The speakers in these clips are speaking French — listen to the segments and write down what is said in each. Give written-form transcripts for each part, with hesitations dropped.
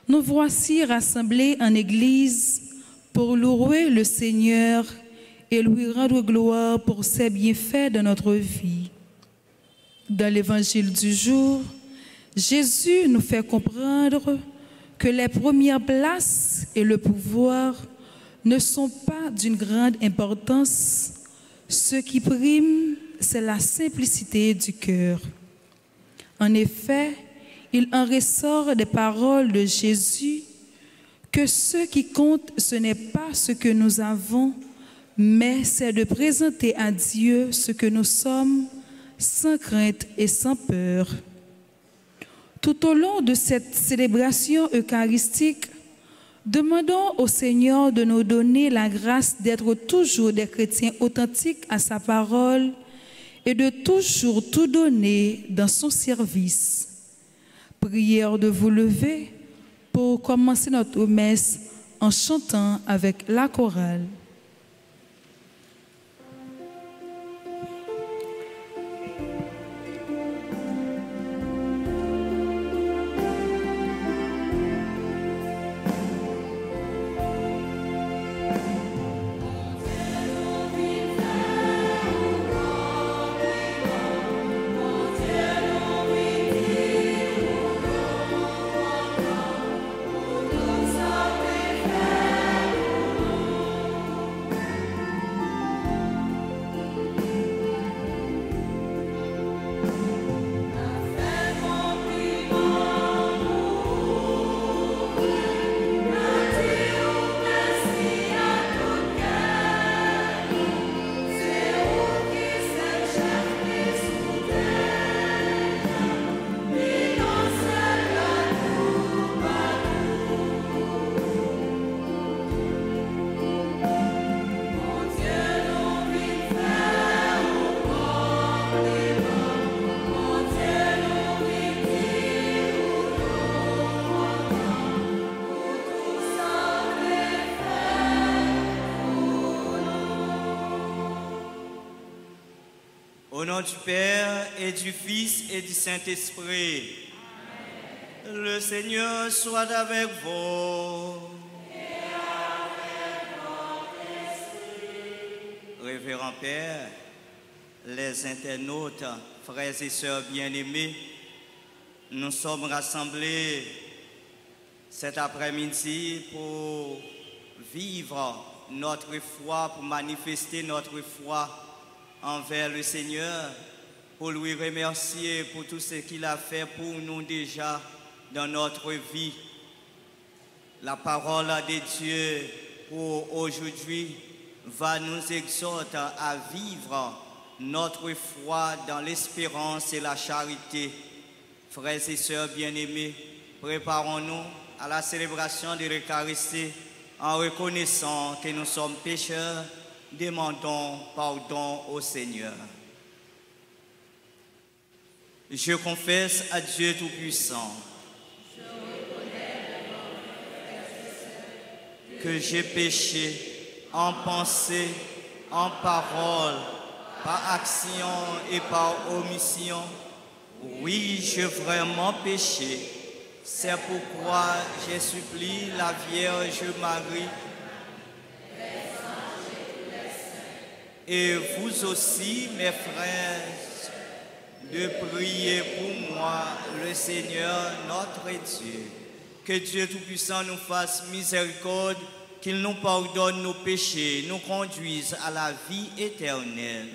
Nous voici rassemblés en Église pour louer le Seigneur et lui rendre gloire pour ses bienfaits dans notre vie. Dans l'Évangile du jour, Jésus nous fait comprendre que les premières places et le pouvoir ne sont pas d'une grande importance. Ce qui prime, c'est la simplicité du cœur. En effet, il en ressort des paroles de Jésus que ce qui compte, ce n'est pas ce que nous avons, mais c'est de présenter à Dieu ce que nous sommes, sans crainte et sans peur. Tout au long de cette célébration eucharistique, demandons au Seigneur de nous donner la grâce d'être toujours des chrétiens authentiques à sa parole et de toujours tout donner dans son service. Prière de vous lever pour commencer notre messe en chantant avec la chorale. Au nom du Père et du Fils et du Saint-Esprit, le Seigneur soit avec vous. Et avec votre esprit. Révérend Père, les internautes, frères et sœurs bien-aimés, nous sommes rassemblés cet après-midi pour vivre notre foi, pour manifester notre foi envers le Seigneur, pour lui remercier pour tout ce qu'il a fait pour nous déjà dans notre vie. La parole de Dieu pour aujourd'hui va nous exhorter à vivre notre foi dans l'espérance et la charité. Frères et sœurs bien-aimés, préparons-nous à la célébration de l'Eucharistie en reconnaissant que nous sommes pécheurs. Demandons pardon au Seigneur. Je confesse à Dieu Tout-Puissant que j'ai péché en pensée, en parole, par action et par omission. Oui, j'ai vraiment péché. C'est pourquoi je supplie la Vierge Marie et vous aussi, mes frères, de prier pour moi, le Seigneur, notre Dieu. Que Dieu Tout-Puissant nous fasse miséricorde, qu'il nous pardonne nos péchés, nous conduise à la vie éternelle.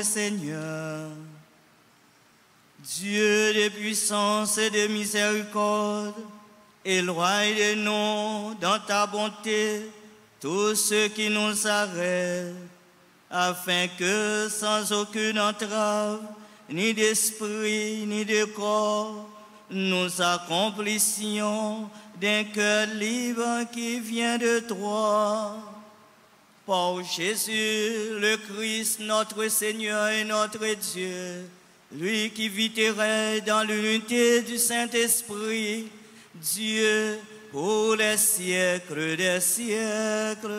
Seigneur. Dieu de puissance et de miséricorde, éloigne de nous dans ta bonté tous ceux qui nous arrêtent, afin que sans aucune entrave, ni d'esprit, ni de corps, nous accomplissions d'un cœur libre qui vient de toi. Par Jésus, le Christ, notre Seigneur et notre Dieu, lui qui vit et règne dans l'unité du Saint-Esprit, Dieu pour les siècles des siècles.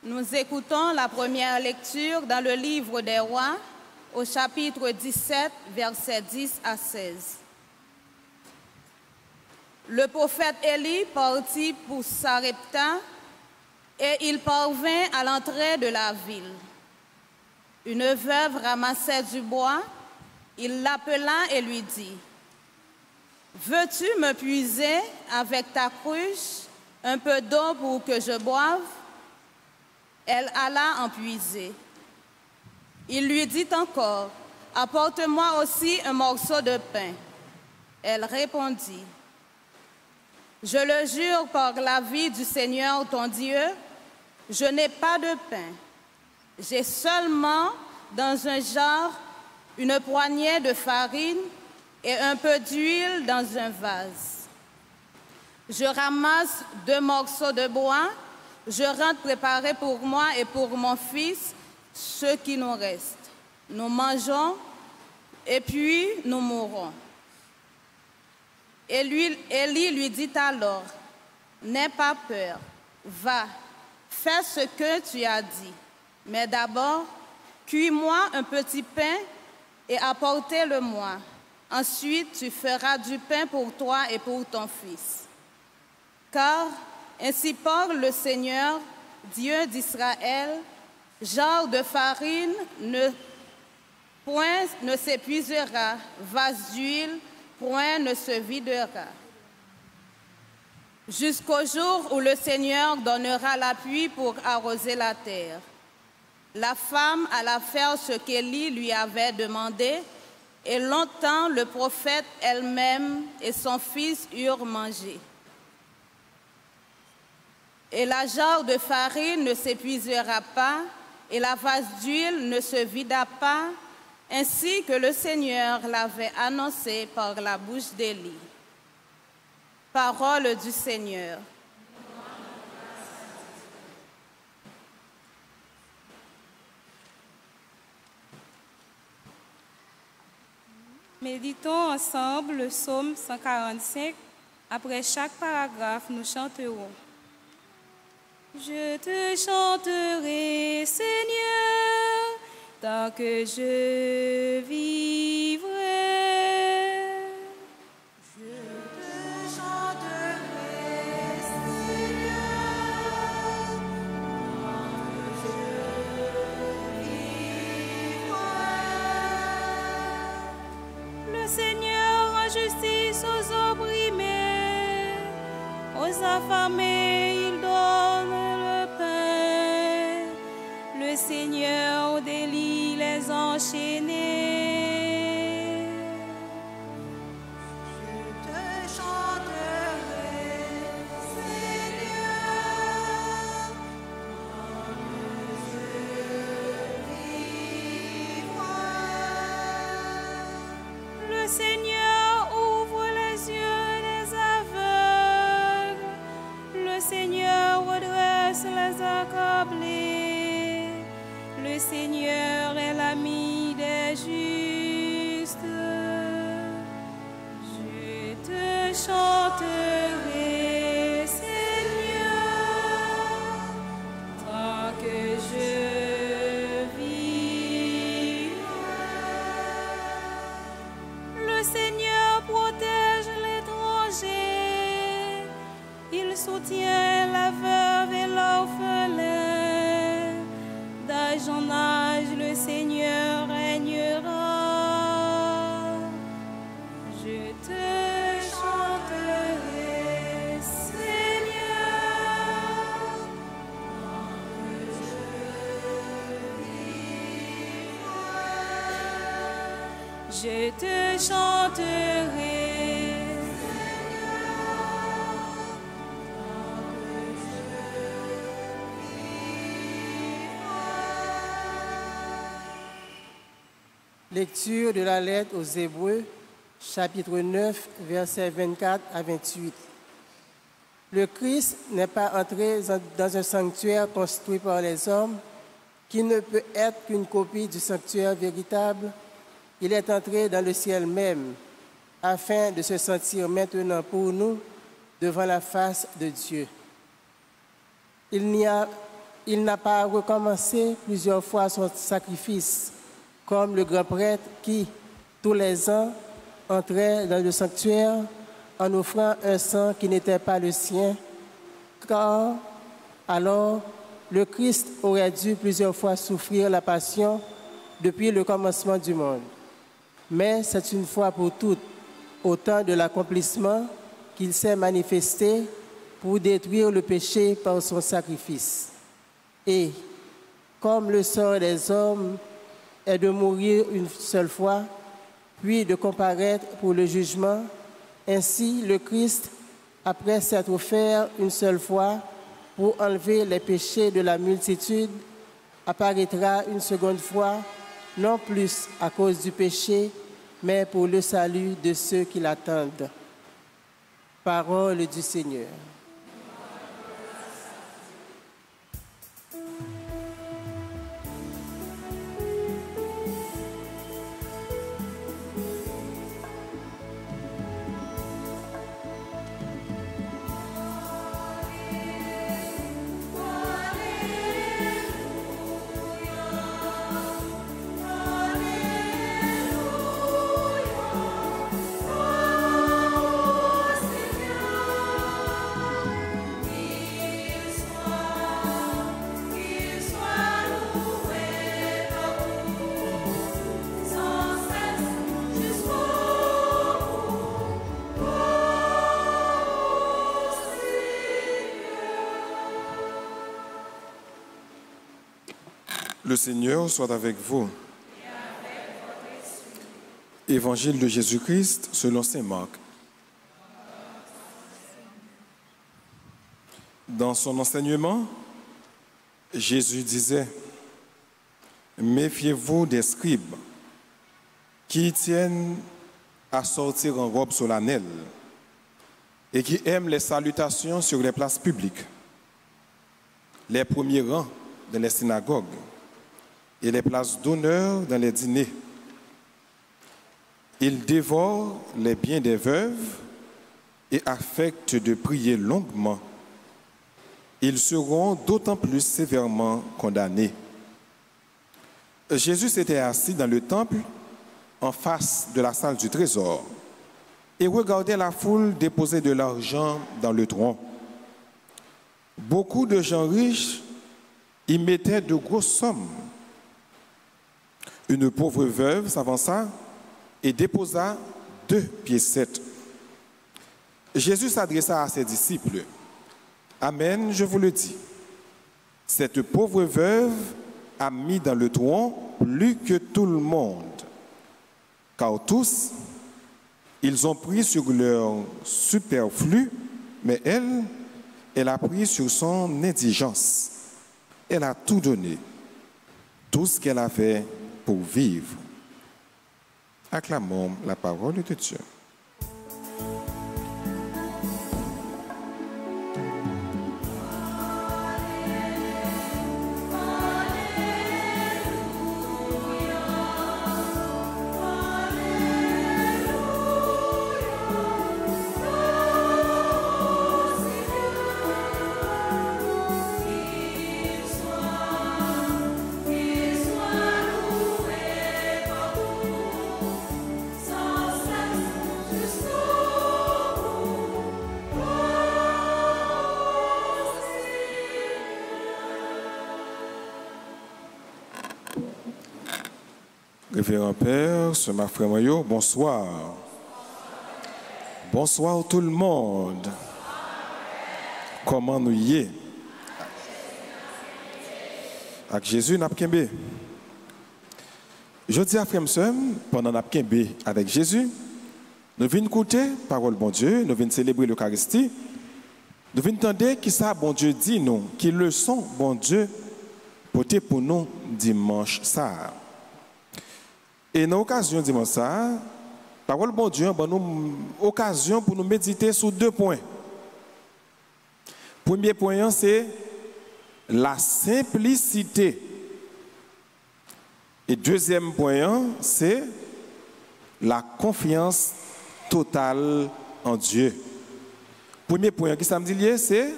Nous écoutons la première lecture dans le livre des Rois, au chapitre 17, versets 10 à 16. Le prophète Élie partit pour Sarepta et il parvint à l'entrée de la ville. Une veuve ramassait du bois, il l'appela et lui dit: « Veux-tu me puiser avec ta cruche un peu d'eau pour que je boive ?» Elle alla en puiser. Il lui dit encore: « Apporte-moi aussi un morceau de pain. » Elle répondit: « Je le jure par la vie du Seigneur ton Dieu, je n'ai pas de pain. J'ai seulement dans un jarre une poignée de farine et un peu d'huile dans un vase. Je ramasse 2 morceaux de bois. Je rentre préparer pour moi et pour mon fils ce qui nous reste. Nous mangeons et puis nous mourrons. » Et Élie lui dit alors: « N'aie pas peur, va, fais ce que tu as dit. Mais d'abord, cuis-moi un petit pain et apportez-le-moi. Ensuite, tu feras du pain pour toi et pour ton fils. Car ainsi parle le Seigneur, Dieu d'Israël, genre de farine point ne s'épuisera, vase d'huile, point ne se videra. Jusqu'au jour où le Seigneur donnera la pluie pour arroser la terre. » La femme alla faire ce qu'Élie lui avait demandé, et longtemps le prophète elle-même et son fils eurent mangé. Et la jarre de farine ne s'épuisera pas, et la vase d'huile ne se vida pas, ainsi que le Seigneur l'avait annoncé par la bouche d'Élie. Parole du Seigneur. Méditons ensemble le psaume 145. Après chaque paragraphe, nous chanterons. Je te chanterai, Seigneur, tant que je vivrai. Je te chanterai, Seigneur, tant que je vivrai. Le Seigneur rend justice aux opprimés, aux affamés, il donne le pain. Le Seigneur délie les enchaînés. Je te chanterai, Seigneur, tant que je vivrai. Le Seigneur ouvre les yeux des aveugles. Le Seigneur redresse les accablés. Le Seigneur est l'ami des justes. Je te chanterai, Seigneur, tant que je vivrai. Je te chanterai. Lecture de la lettre aux Hébreux, chapitre 9, versets 24 à 28. Le Christ n'est pas entré dans un sanctuaire construit par les hommes, qui ne peut être qu'une copie du sanctuaire véritable. Il est entré dans le ciel même, afin de se sentir maintenant pour nous devant la face de Dieu. Il n'a pas recommencé plusieurs fois son sacrifice, comme le grand prêtre qui, tous les ans, entrait dans le sanctuaire en offrant un sang qui n'était pas le sien, car alors le Christ aurait dû plusieurs fois souffrir la passion depuis le commencement du monde. Mais c'est une fois pour toutes, au temps de l'accomplissement, qu'il s'est manifesté pour détruire le péché par son sacrifice. Et, comme le sort des hommes est de mourir une seule fois, puis de comparaître pour le jugement, ainsi le Christ, après s'être offert une seule fois pour enlever les péchés de la multitude, apparaîtra une seconde fois, non plus à cause du péché, mais pour le salut de ceux qui l'attendent. Parole du Seigneur. Le Seigneur soit avec vous. Évangile de Jésus-Christ selon saint Marc. Dans son enseignement, Jésus disait: méfiez-vous des scribes qui tiennent à sortir en robe solennelle et qui aiment les salutations sur les places publiques, les premiers rangs dans les synagogues et les places d'honneur dans les dîners. Ils dévorent les biens des veuves et affectent de prier longuement. Ils seront d'autant plus sévèrement condamnés. Jésus s'était assis dans le temple en face de la salle du trésor et regardait la foule déposer de l'argent dans le tronc. Beaucoup de gens riches y mettaient de grosses sommes. Une pauvre veuve s'avança et déposa 2 piécettes. Jésus s'adressa à ses disciples: amen, je vous le dis, cette pauvre veuve a mis dans le tronc plus que tout le monde, car tous, ils ont pris sur leur superflu, mais elle a pris sur son indigence. Elle a tout donné, tout ce qu'elle avait pour vivre. Acclamons la parole de Dieu. Révérend Père, ce ma frère Mayo, bonsoir. Bonsoir tout le monde. Comment nous y est? Avec Jésus n'a pas. Je dis à frère pendant la quimbe avec Jésus, nous venons écouter parole bon Dieu, nous venons célébrer l'Eucharistie, nous venons entendre qui ça bon Dieu dit nous, qui leçon bon Dieu porté pour nous dimanche ça. Et dans l'occasion dimanche ça, parole bon Dieu a nous occasion pour nous méditer sur deux points. Premier point c'est la simplicité. Et deuxième point c'est la confiance totale en Dieu. Premier point qui ça me dit c'est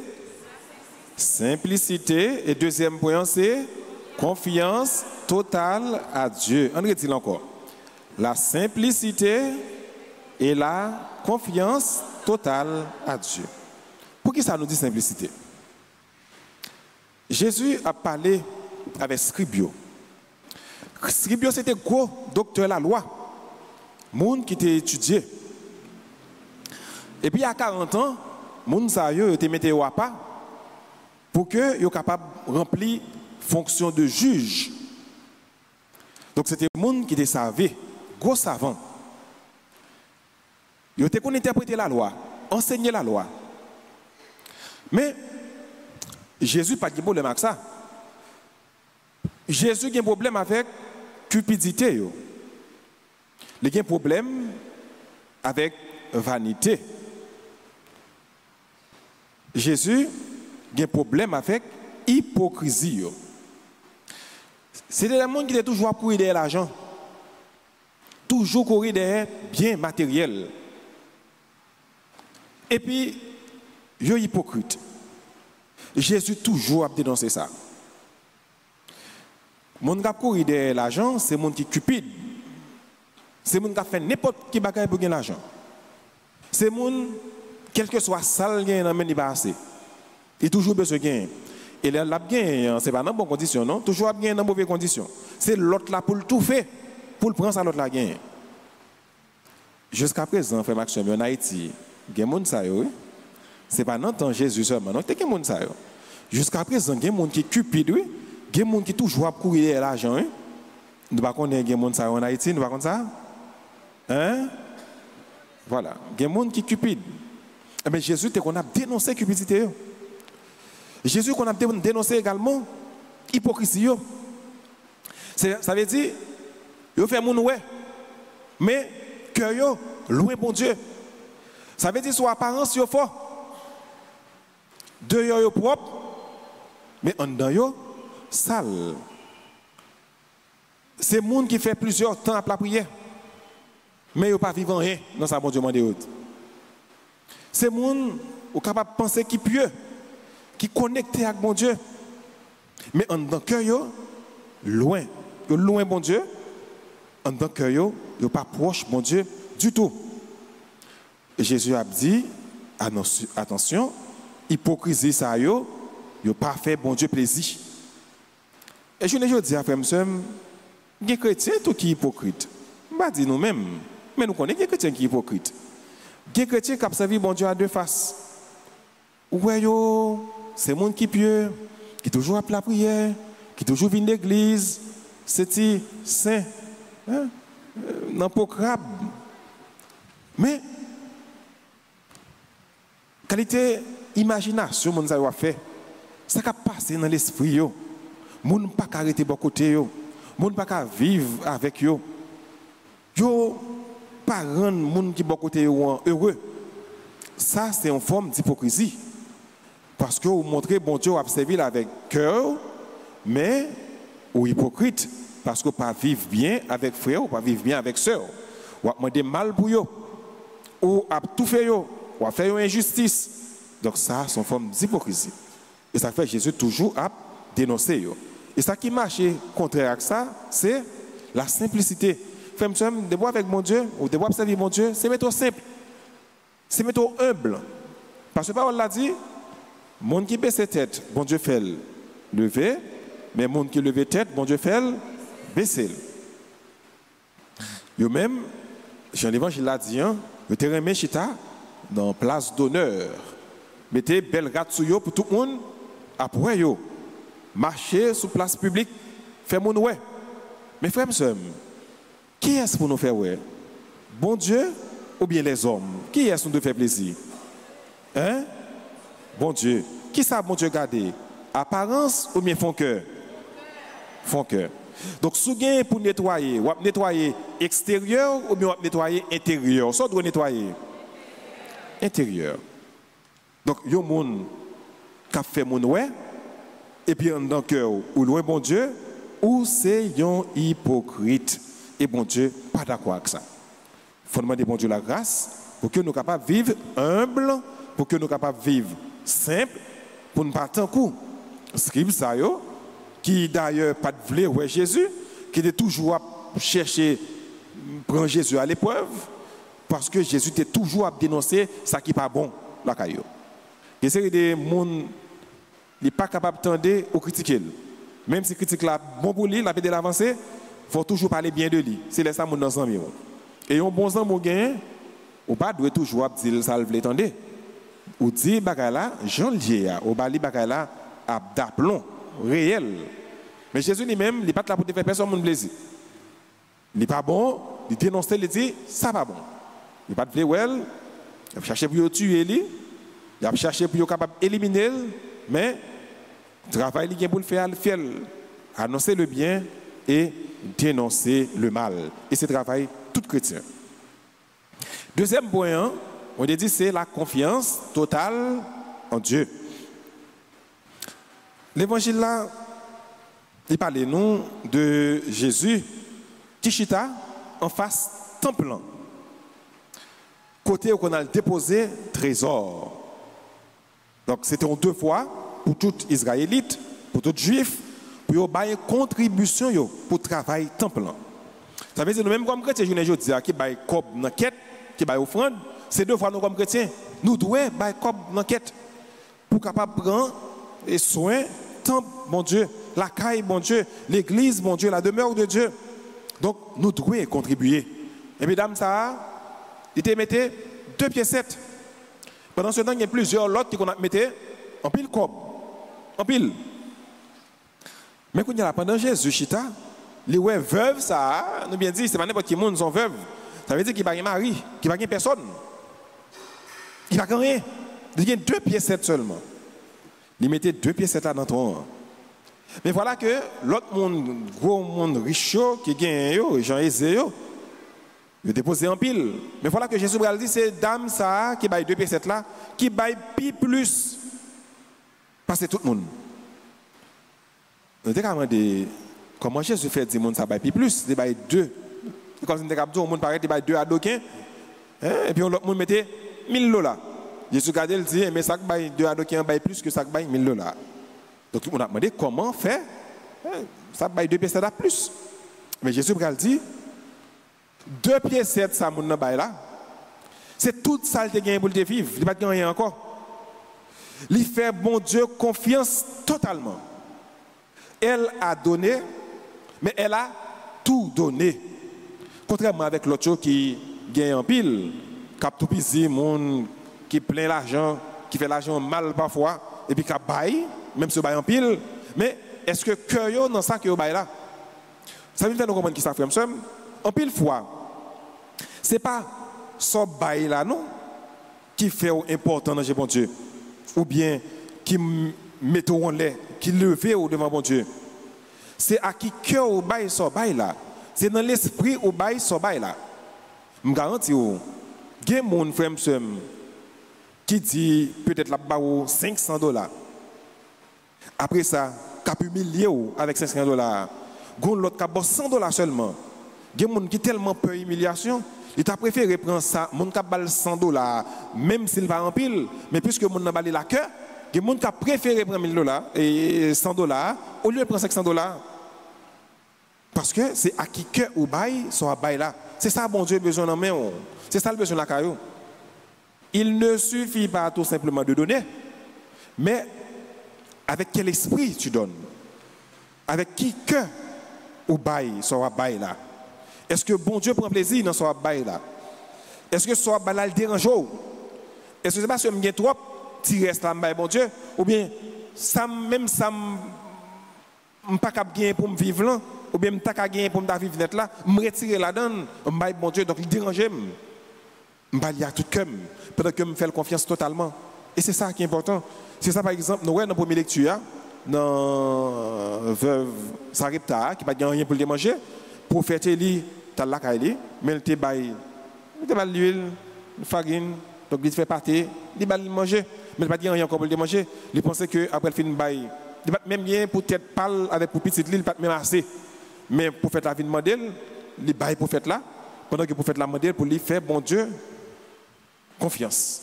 simplicité et deuxième point c'est confiance totale à Dieu. On redit encore. La simplicité et la confiance totale à Dieu. Pour qui ça nous dit simplicité? Jésus a parlé avec Scribio. Scribio c'était gros docteur de la loi. Monde qui était étudié. Et puis à 40 ans, monde ça yo était mis à pas pour que yo capable remplir fonction de juge. Donc c'était monde qui était savé, gros savant. Yo était qu'on interpréter la loi, enseigner la loi. Mais Jésus pas de problème avec ça. Jésus a un problème avec cupidité yo. Il a un problème avec vanité. Jésus a un problème avec hypocrisie. C'est des gens qui ont toujours courir derrière l'argent, toujours courir derrière bien matériel. Et puis, ils sont hypocrites. Jésus toujours a dénoncé ça. Les gens qui courir derrière l'argent, c'est les gens qui sont cupides. C'est les gens qui font n'importe quel bagage pour gagner l'argent. C'est les gens, quel que soit sale, ils n'ont pas assez. Ils ont toujours besoin de gagner. Et là, ce n'est pas dans de bonnes conditions, non? Toujours gagner dans de mauvaises conditions. C'est l'autre là pour le tout faire, pour le prendre ça, l'autre là gagner. Jusqu'à présent, frère Maxime, en Haïti, il y a des gens qui c'est pas dans le temps Jésus seulement, non? Il y a des gens jusqu'à présent, il y a des gens qui sont cupides, il y a des gens qui toujours courir l'argent. Nous ne connaissons pas des gens en Haïti, nous ne connaissons pas ça? Hein? Voilà. Il y a des gens qui sont cupides. Mais Jésus, qu'on a dénoncé la cupidité. Jésus, qu'on a dénoncé également l'hypocrisie. Ça veut dire, il fait mon ouais, mais cœur loin bon Dieu. Ça veut dire, son apparence est fort. Dehors est propre, mais en dedans, sale. C'est le monde qui fait plusieurs temps à la prière, mais il ne pas vivre rien dans sa bon Dieu demande. C'est le monde qui est capable de penser qui pieux, qui est connecté avec bon Dieu. Mais en dedans, cœur, loin. Loin bon Dieu. En dedans, cœur, il n'est pas proche bon Dieu du tout. Et Jésus a dit, attention, hypocrisie ça yo, yo pas fait bon Dieu plaisir. Et je ne dis à frère monsieur, les chrétiens tout qui hypocrite. On va dire nous-mêmes, mais nous connaissons les chrétiens qui hypocrite. Les chrétiens qui servi bon Dieu à deux faces. Ouais yo, c'est monde qui pieux, qui toujours appelle la prière, qui toujours vient l'église, c'est saint, hein, non pas crabe. Mais qualité imagination mon ça a fait ça qui passé dans l'esprit yo moun pas arrêter bon côté yo moun pas vivre avec yo pas rendre moun qui bon côté yo heureux. Ça c'est une forme d'hypocrisie parce que vous montrez bon Dieu a servi avec cœur mais ou hypocrite parce que pas vivre bien avec frère ou pas vivre bien avec sœur ou demander mal pour yo ou a tout fait yo ou à faire une injustice. Donc ça, c'est une forme d'hypocrisie. Et ça fait Jésus toujours à dénoncer. Et ça qui marche contraire à ça, c'est la simplicité. Femme, de boire avec mon Dieu, ou de boire servir mon Dieu, c'est méthode simple. C'est méthode humble. Parce que la parole l'a dit, monde qui baisse tête, bon Dieu fait lever, mais monde qui lève tête, bon Dieu fait baisser. Yo même, Jean l'Évangile l'a dit, vous te remet chita dans place d'honneur. Mettez belle rate sur yo pour tout le monde. Après yo, marcher sur place publique, fait mon ouais. Mais frère, Qui est-ce pour nous faire ouais? Bon Dieu ou bien les hommes? Qui est-ce pour nous faire plaisir? Hein? Bon Dieu. Qui ça, bon Dieu, garder? Apparence ou bien fond cœur? Fond cœur. Donc, si vous pour nettoyer, ou nettoyer extérieur ou bien nettoyer intérieur? Ça doit nettoyer intérieur. Donc, il y a des gens qui fait mon ouais, et puis dans le cœur, ou loin bon Dieu, ou c'est un hypocrite. Et bon Dieu, pas d'accord avec ça. Il faut demander bon Dieu la grâce pour que nous soyons capables de vivre humble, pour que nous soyons capables de vivre simple, pour ne pas tant coup. Scribe ça, qui d'ailleurs pas de vle ouais Jésus, qui était toujours à chercher prendre Jésus à l'épreuve, parce que Jésus était toujours à dénoncer ça qui n'est pas bon, la caillou. Et c'est des gens qui n'est pas capable d'entendre ou critiquer. Même si critique là bon pour lui, la pédale avancée, il faut toujours parler bien de lui. C'est là ça mon dans amis. Et un bon sang mon gain, ou pas doit toujours dire ça le veut entendre. Ou dire bagay là, Jean lié ou bali bagay là à d'aplomb réel. Mais Jésus lui-même, il n'est pas là pour te faire personne mon plaisir. Il n'est pas bon, il dénonce, il dit ça pas bon. Il n'est pas de well, il a cherché pour tuer lui, il a cherché pour capable éliminer, mais le travail qu'il a pour le faire, annoncer le bien et dénoncer le mal. Et c'est le travail tout chrétien. Deuxième point, on a dit c'est la confiance totale en Dieu. L'évangile là, il parle nous de Jésus qui chita en face temple. Côté où on a déposé trésor. Donc c'était en deux fois pour tout Israélite, pour tout Juif, pour avoir une contribution pour travailler temple. Ça veut dire nous-mêmes comme chrétiens, je dis qui bail cob dans quête, qui bail offrande, c'est deux fois nous comme chrétiens, nous devons bail cob dans quête pour capable prendre et soin temple mon Dieu, la caille mon Dieu, l'église mon Dieu, la demeure de Dieu. Donc nous devons contribuer. Et mesdames ça, il te mettait 2 pieds 7. Pendant ce temps, il y a plusieurs lots qui qu'on a metté en pile cob, en pile. Mais quand il y a pendant Jésus chita, les ouais veuves ça, nous bien dit, c'est pas n'importe qui monde sont veuves. Ça veut dire qu'il n'y a pas de mari, qu'il n'y a pas de personne. Il n'y a rien. Il y a 2 pieds 7 seulement. Il mettait 2 pieds 7 là dans ton. Mais voilà que l'autre monde, gros monde riche qui gagne, Jean Aisé, il déposé en pile. Mais voilà que Jésus a dit, c'est dame ça qui baille 2 pieds 7 là, qui baille plus. Parce que tout le monde. On a demandé comment Jésus fait dire que ça baille plus, il baille 2. Comme si on a dit, on paraît qu'il baille 2 à Doquin. Et puis l'autre monde mettait $1000. Jésus a dit, mais ça baille 2 à Doquin baille plus que ça baille $1000. Donc on a demandé comment faire, ça baille 2 pieds 7 à plus. Mais Jésus a dit, 2 pieds 7 ça mon bail là. C'est toute ça qui gagne pour te vivre, il n'y a pas de rien encore. Il fait bon Dieu confiance totalement. Elle a donné, mais elle a tout donné. Contrairement avec l'autre qui gagne en pile, cap tout pisi, monde qui plein l'argent, qui fait l'argent mal parfois, et puis qui baille, même si baille en pile. Mais est-ce que cœur dans ça que baille là? Ça veut dire nous comprendre qui ça fait en pile fois. C'est pas ce bail là non qui fait important dans bon Dieu, ou bien qui met en l'air, qui lever au devant bon Dieu. C'est à qui cœur au bail so bail là. C'est dans l'esprit au bail so bail là. Je garantis vous, il y a mon frère qui dit peut-être là-bas $500. Après ça, cap humilié avec $500. Gon l'autre cap $100 seulement. Il y a des gens qui tellement peur humiliation, il t'a préféré prendre ça, mon cap bal $100 même s'il va en pile, mais puisque mon n'a balé la cœur, il y a des gens qui a préféré prendre $1000 et $100 au lieu de prendre $500. Parce que c'est à qui cœur ou bail soit bail là. C'est ça bon Dieu besoin en main. C'est ça le besoin de la caillou. Il ne suffit pas tout simplement de donner, mais avec quel esprit tu donnes? Avec qui cœur ou bail soit bail là? Est-ce que bon Dieu prend plaisir dans ce bail là? Est-ce que ce bail là le dérange? Est-ce que c'est parce que je suis trop tu restes là bon Dieu, ou bien ça même ça pas cap gain pour me vivre là, ou bien m'ta ka gagner pour m'ta vivre net là, me retirer la donne, m'baille bon Dieu donc il déranger m'baille à tout cœur pendant que me faire confiance totalement. Et c'est ça qui est important. C'est ça par exemple, nous dans première lecture dans veuve Sarepta qui pas gagner rien pour le manger, prophète Élie t'a la kaili, mais il te baille l'huile, la farine, donc il fait pâté, il va manger, mais il pas gagner rien encore pour le manger. Il pensait que après le film baille il va même bien pour tête pâle avec pour petite l'île pas même assez. Mais pour faire la vie de modèle, il baille pour faire là pendant que pour faire la modèle pour lui faire bon Dieu confiance.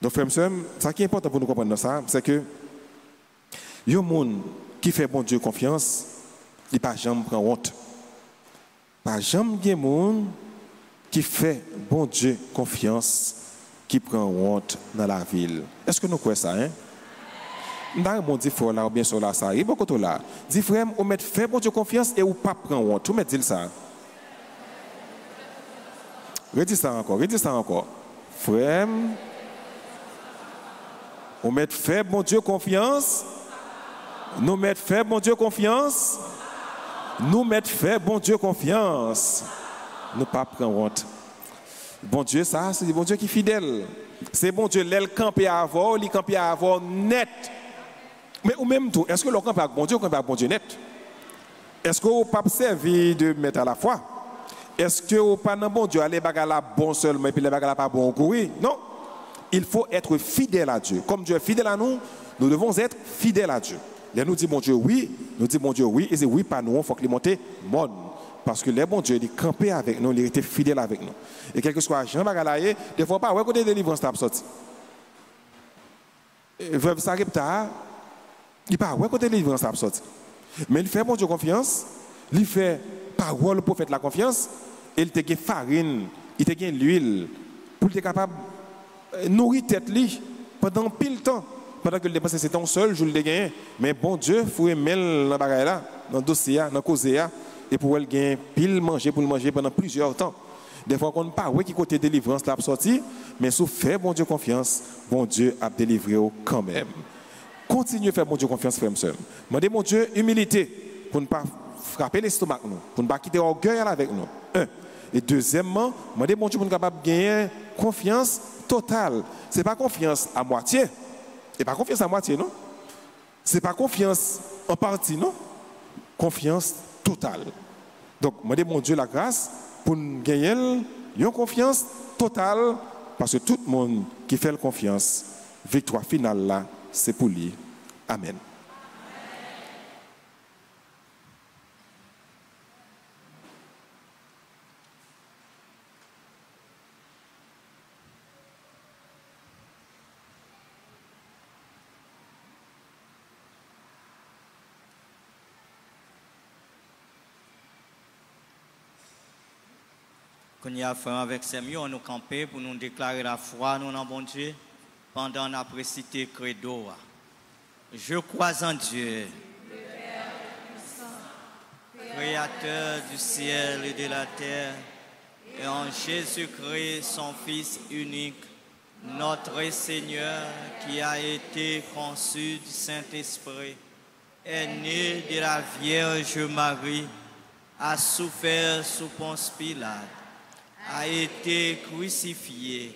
Donc frères et sœurs, ça qui est important pour nous comprendre ça, c'est que il y a un monde qui fait bon Dieu confiance, il pas jamais prend honte. Pas jamais il y a un monde qui fait bon Dieu confiance, qui prend honte dans la ville. Est-ce que nous croyons ça, hein? Nous bon dit frère là ou bien sur là ça arrive beaucoup là. Dit frère, on met fait bon Dieu confiance et ou pas prendre honte. Tout met dit ça. Redis ça encore. Frère, on met fait bon Dieu confiance. Nous met fait bon Dieu confiance. Nous met fait bon Dieu confiance. Nous pas prendre honte. Bon Dieu ça, c'est bon Dieu qui est fidèle. C'est bon Dieu l'aile camper à avoir, il camper à avoir net. Mais ou même tout, est-ce que le camp avec bon Dieu ou camp avec bon Dieu net? Est-ce que vous pas servi de mettre à la fois? Est-ce que vous pas dans bon Dieu aller bagala bon seulement et puis les bagala pas bon courir? Non. Il faut être fidèle à Dieu. Comme Dieu est fidèle à nous, nous devons être fidèles à Dieu. Et nous dit bon Dieu oui, nous dit bon Dieu oui, et c'est oui pas nous, il faut qu'il monte mon. Parce que les bon Dieu, il campait avec nous, il était fidèle avec nous. Et quel que soit Jean Bagalaye, des fois pas, ouais, côté délivrance, t'as sorti. Veuve Sarepta, il pas, ouais, côté délivrance, t'as sorti. Mais il fait bon Dieu confiance, il fait parole pour faire la confiance, et il te gagne farine, il te gagne l'huile, pour être capable de nourrir tête li pendant pile temps. Pendant que le dépense c'est ton seul, je le gagne. Mais bon Dieu, il faut aimer dans la bagaille là, dans le dossier, dans le causé. Et pour elle gagner pile manger pour le manger pendant plusieurs temps. Des fois qu'on ne pas qui côté délivrance l'a sorti, mais sous fait bon Dieu confiance, bon Dieu a délivré quand même. Continuez à faire bon Dieu confiance frère et sœur. Demandez mon Dieu humilité pour ne pas frapper l'estomac nous, pour ne pas quitter orgueil avec nous. Un. Et deuxièmement, demandez mon Dieu pour nous capable gagner confiance totale. C'est pas confiance à moitié. C'est pas confiance à moitié non. C'est pas confiance en partie non. Confiance totale. Donc, demandez mon Dieu la grâce pour nous gagner une confiance totale, parce que tout le monde qui fait la confiance, victoire finale là, c'est pour lui. Amen. Qu'on y a fait avec ces mieux, on nous camper pour nous déclarer la foi, nous en bon Dieu, pendant la précité credo. Je crois en Dieu, Créateur du ciel et de la terre, et en Jésus-Christ, son Fils unique, notre Seigneur, qui a été conçu du Saint-Esprit, est né de la Vierge Marie, a souffert sous Ponce Pilate, a été crucifié,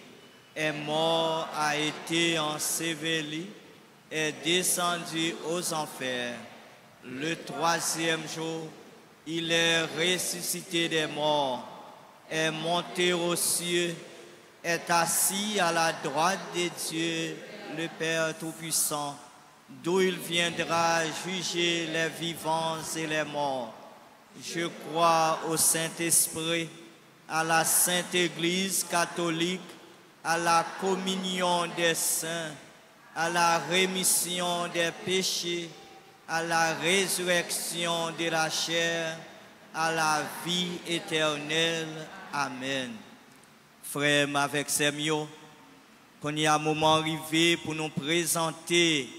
est mort, a été enseveli, est descendu aux enfers. Le troisième jour, il est ressuscité des morts, est monté aux cieux, est assis à la droite de Dieu, le Père Tout-Puissant, d'où il viendra juger les vivants et les morts. Je crois au Saint-Esprit, à la Sainte Église catholique, à la communion des saints, à la rémission des péchés, à la résurrection de la chair, à la vie éternelle. Amen. Frères, avec ces mots, qu'on y a un moment arrivé pour nous présenter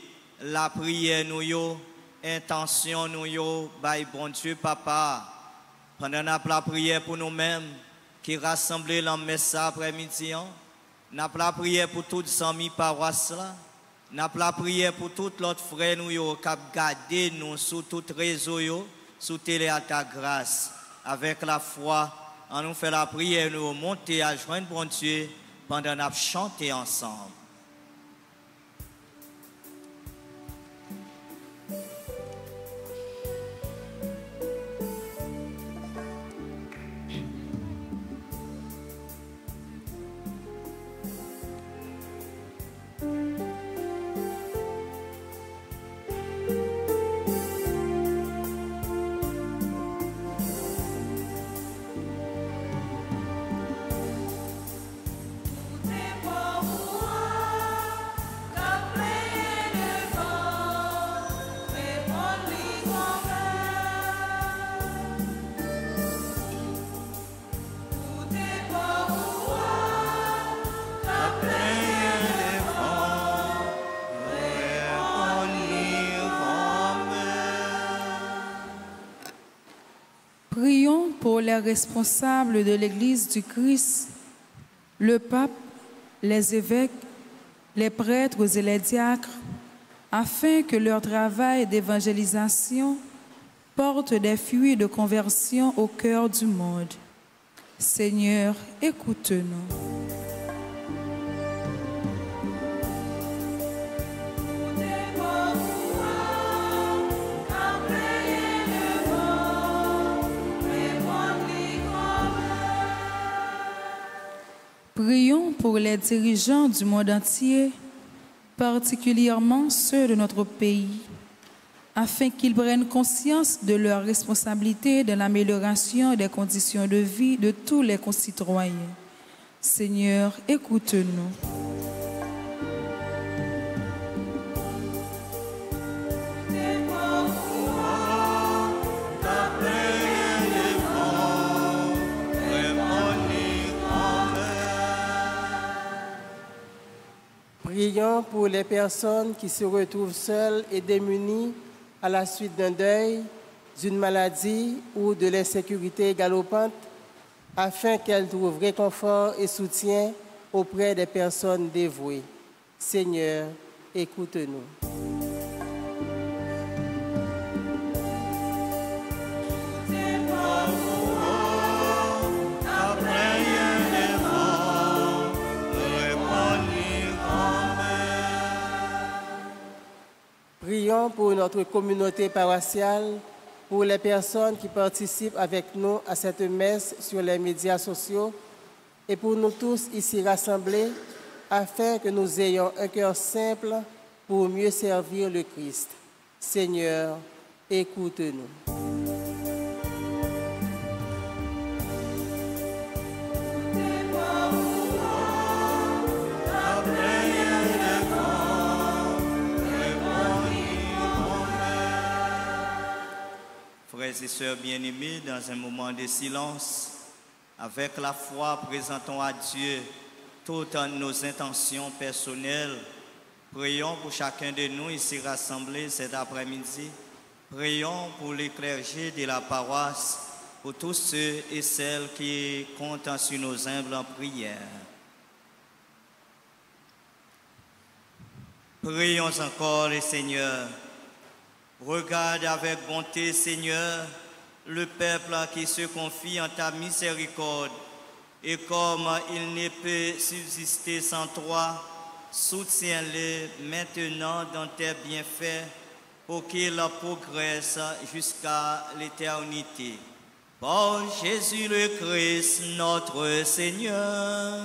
la prière, nous, intention, nous, by bon Dieu, Papa, pendant la prière pour nous-mêmes, qui rassemblent dans messe après-midi, nous avons la prière pour tous les amis paroisses, nous avons la prière pour tous les frères nous qui ont gardé nous sur tout réseau, sous-télé à ta grâce. Avec la foi, en nous fait la prière, nous monter à joindre bon Dieu pendant nous chanter ensemble. Prions pour les responsables de l'Église du Christ, le pape, les évêques, les prêtres et les diacres, afin que leur travail d'évangélisation porte des fruits de conversion au cœur du monde. Seigneur, écoute-nous. Prions pour les dirigeants du monde entier, particulièrement ceux de notre pays, afin qu'ils prennent conscience de leur responsabilité dans l'amélioration des conditions de vie de tous les concitoyens. Seigneur, écoute-nous. Prions pour les personnes qui se retrouvent seules et démunies à la suite d'un deuil, d'une maladie ou de l'insécurité galopante, afin qu'elles trouvent réconfort et soutien auprès des personnes dévouées. Seigneur, écoute-nous. Prions pour notre communauté paroissiale, pour les personnes qui participent avec nous à cette messe sur les médias sociaux et pour nous tous ici rassemblés, afin que nous ayons un cœur simple pour mieux servir le Christ. Seigneur, écoute-nous. Frères et sœurs bien-aimés, dans un moment de silence, avec la foi, présentons à Dieu toutes nos intentions personnelles. Prions pour chacun de nous ici rassemblés cet après-midi. Prions pour les clergés de la paroisse, pour tous ceux et celles qui comptent sur nos humbles prières. Prions encore le Seigneur. Regarde avec bonté, Seigneur, le peuple qui se confie en ta miséricorde. Et comme il ne peut subsister sans toi, soutiens-le maintenant dans tes bienfaits pour qu'il progresse jusqu'à l'éternité. Par Jésus le Christ, notre Seigneur.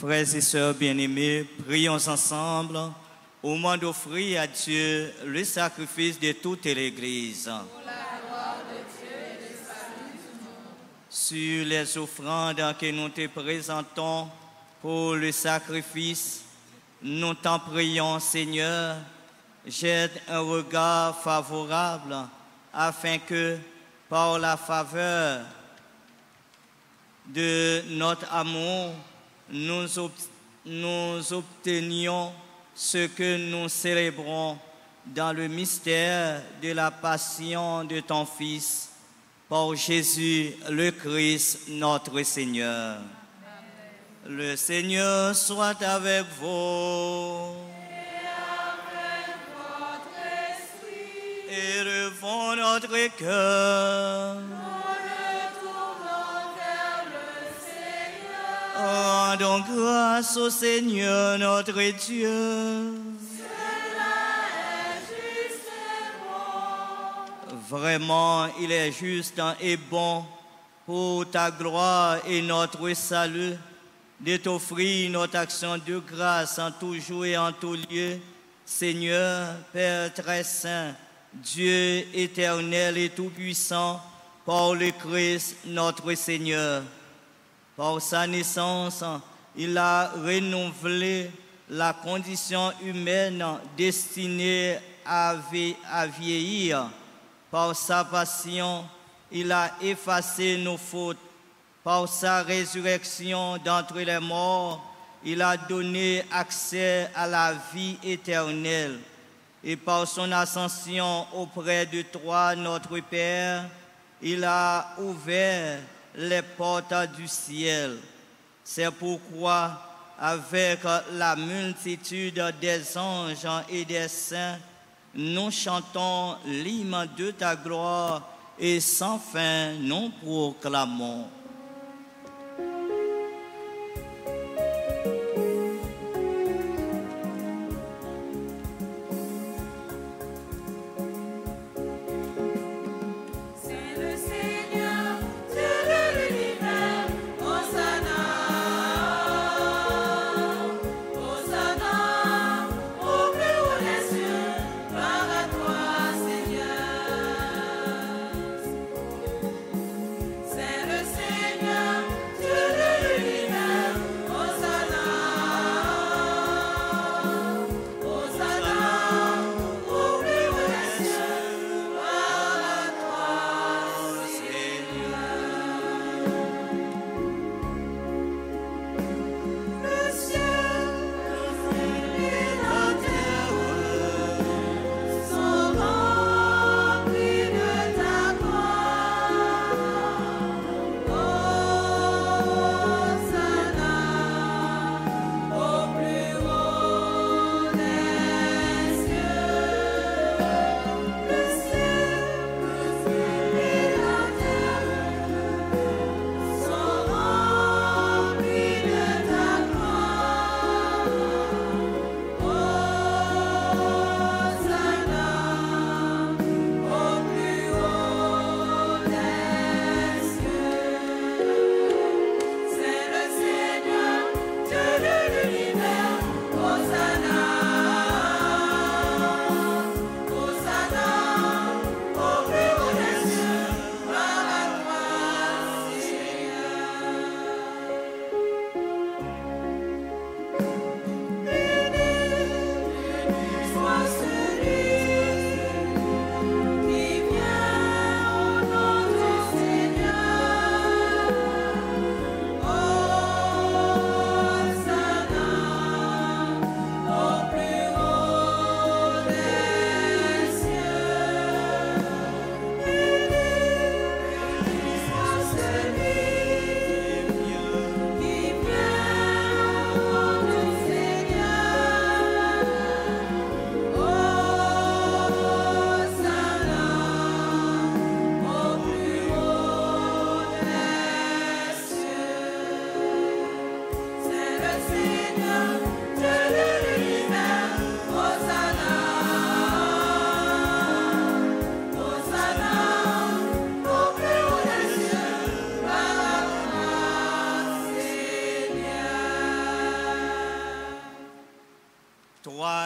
Frères et sœurs bien-aimés, prions ensemble au moment d'offrir à Dieu le sacrifice de toute l'Église. Sur les offrandes que nous te présentons pour le sacrifice, nous t'en prions, Seigneur, jette un regard favorable afin que, par la faveur de notre amour, nous obtenions ce que nous célébrons dans le mystère de la passion de ton Fils, par Jésus le Christ, notre Seigneur. Amen. Le Seigneur soit avec vous. Et avec votre esprit. Élevons notre cœur. Rendons grâce au Seigneur notre Dieu. Cela est juste et bon. Vraiment, il est juste et bon pour ta gloire et notre salut de t'offrir notre action de grâce en tout jour et en tout lieu. Seigneur, Père très saint, Dieu éternel et tout-puissant, par le Christ notre Seigneur. Par sa naissance, il a renouvelé la condition humaine destinée à vieillir. Par sa passion, il a effacé nos fautes. Par sa résurrection d'entre les morts, il a donné accès à la vie éternelle. Et par son ascension auprès de toi, notre Père, il a ouvert les portes du ciel. C'est pourquoi, avec la multitude des anges et des saints, nous chantons l'hymne de ta gloire et sans fin nous proclamons. C'est le Seigneur.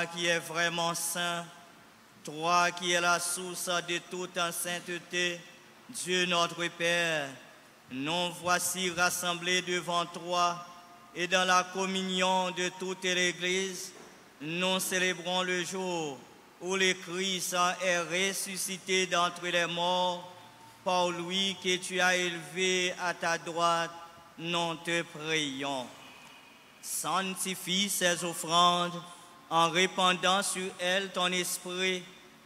toi qui es vraiment saint, toi qui es la source de toute sainteté, Dieu notre Père, nous voici rassemblés devant toi et dans la communion de toute l'Église, nous célébrons le jour où le Christ est ressuscité d'entre les morts. Par lui que tu as élevé à ta droite, nous te prions. Sanctifie ces offrandes en répandant sur elles ton esprit,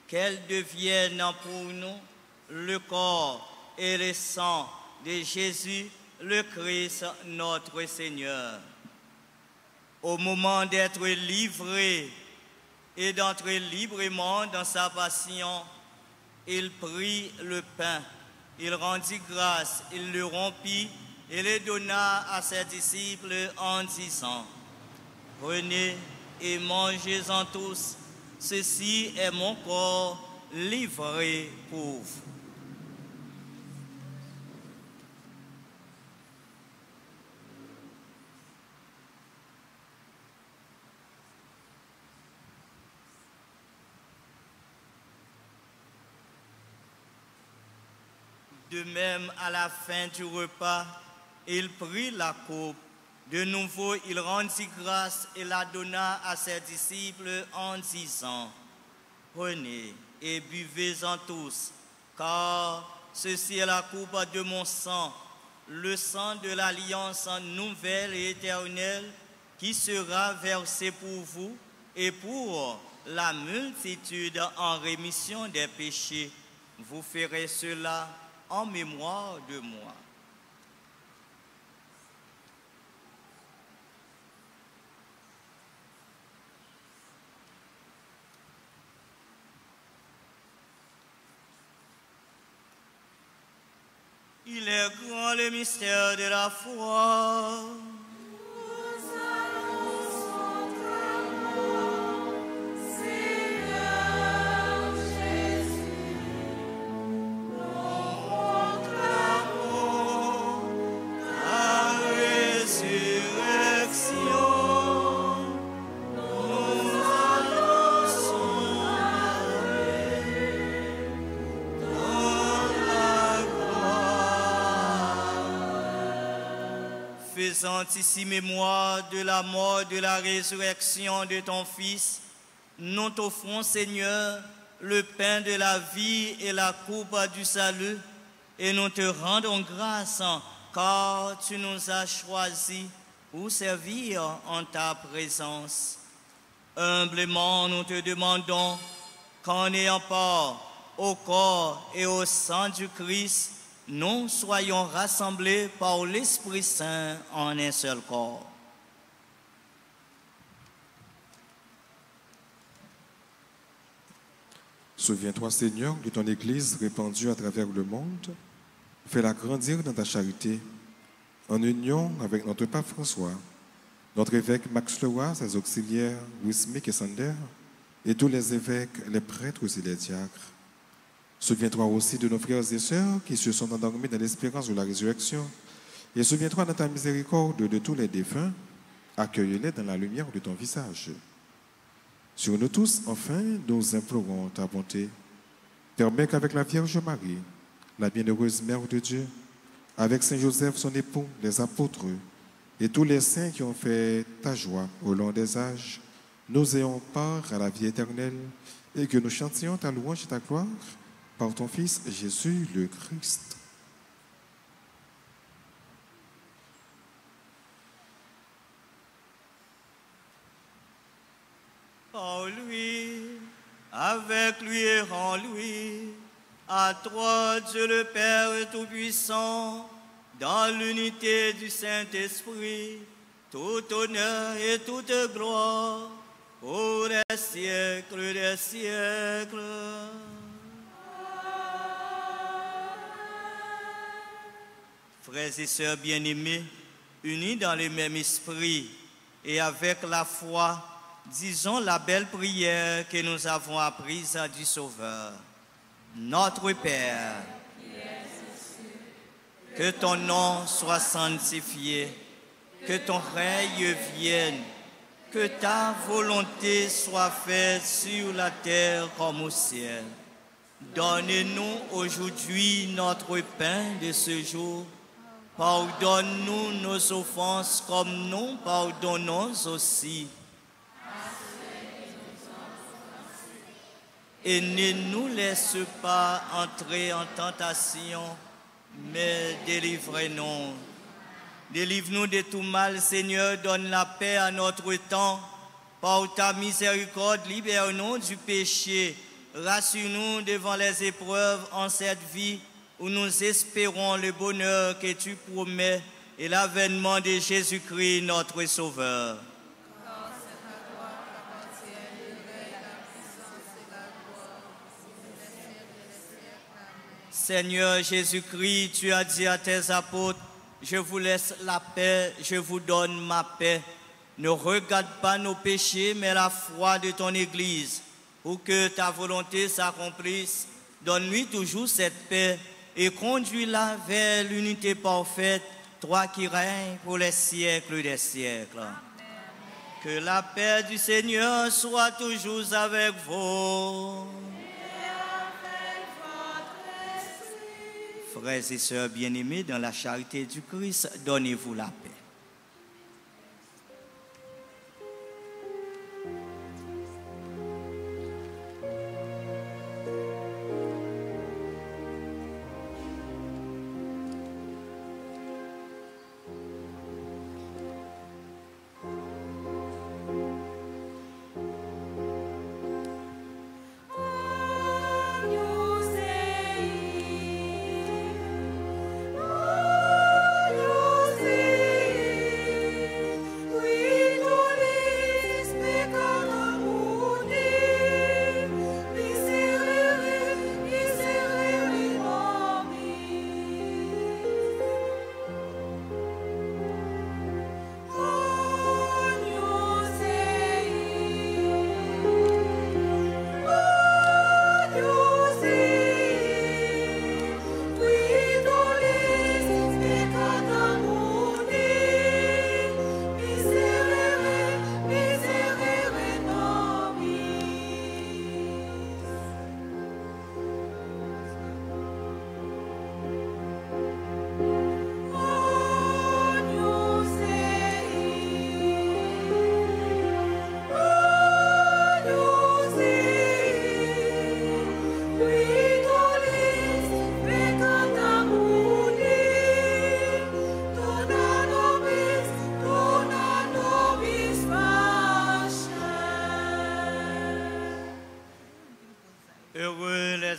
qu'elles deviennent pour nous le corps et le sang de Jésus, le Christ, notre Seigneur. Au moment d'être livré et d'entrer librement dans sa passion, il prit le pain, il rendit grâce, il le rompit et le donna à ses disciples en disant, « Prenez et mangez-en tous, ceci est mon corps livré pour vous. » De même, à la fin du repas, il prit la coupe. De nouveau, il rendit grâce et la donna à ses disciples en disant, « Prenez et buvez-en tous, car ceci est la coupe de mon sang, le sang de l'alliance nouvelle et éternelle, qui sera versé pour vous et pour la multitude en rémission des péchés. Vous ferez cela en mémoire de moi. » Il est grand le mystère de la foi. Faisant ici mémoire de la mort, de la résurrection de ton Fils, nous t'offrons, Seigneur, le pain de la vie et la coupe du salut, et nous te rendons grâce, car tu nous as choisis pour servir en ta présence. Humblement, nous te demandons qu'en ayant part au corps et au sang du Christ, nous soyons rassemblés par l'Esprit Saint en un seul corps. Souviens-toi, Seigneur, de ton Église répandue à travers le monde. Fais-la grandir dans ta charité, en union avec notre pape François, notre évêque Max Leroy, ses auxiliaires Louis Mick et Sander, et tous les évêques, les prêtres et les diacres. Souviens-toi aussi de nos frères et sœurs qui se sont endormis dans l'espérance de la résurrection. Et souviens-toi dans ta miséricorde de tous les défunts. Accueille-les dans la lumière de ton visage. Sur nous tous, enfin, nous implorons ta bonté. Permets qu'avec la Vierge Marie, la bienheureuse Mère de Dieu, avec Saint Joseph, son époux, les apôtres, et tous les saints qui ont fait ta joie au long des âges, nous ayons part à la vie éternelle et que nous chantions ta louange et ta gloire par ton Fils Jésus le Christ. Par lui, avec lui et en lui, à toi, Dieu le Père Tout-Puissant, dans l'unité du Saint-Esprit, tout honneur et toute gloire, pour les siècles des siècles. Frères et sœurs bien-aimés, unis dans le même esprit et avec la foi, disons la belle prière que nous avons apprise du Sauveur. Notre Père, que ton nom soit sanctifié, que ton règne vienne, Que ta volonté soit faite sur la terre comme au ciel. Donne-nous aujourd'hui notre pain de ce jour. Pardonne-nous nos offenses comme nous pardonnons aussi. Et ne nous laisse pas entrer en tentation, mais délivre-nous. Délivre-nous de tout mal, Seigneur, donne la paix à notre temps. Par ta miséricorde, libère-nous du péché. Rassure-nous devant les épreuves en cette vie où nous espérons le bonheur que tu promets et l'avènement de Jésus-Christ, notre Sauveur. Seigneur Jésus-Christ, tu as dit à tes apôtres, je vous laisse la paix, je vous donne ma paix. Ne regarde pas nos péchés, mais la foi de ton Église. Pour que ta volonté s'accomplisse, donne-lui toujours cette paix et conduis-la vers l'unité parfaite, toi qui règnes pour les siècles des siècles. Amen. Que la paix du Seigneur soit toujours avec vous. Frères et sœurs bien-aimés, dans la charité du Christ, donnez-vous la paix.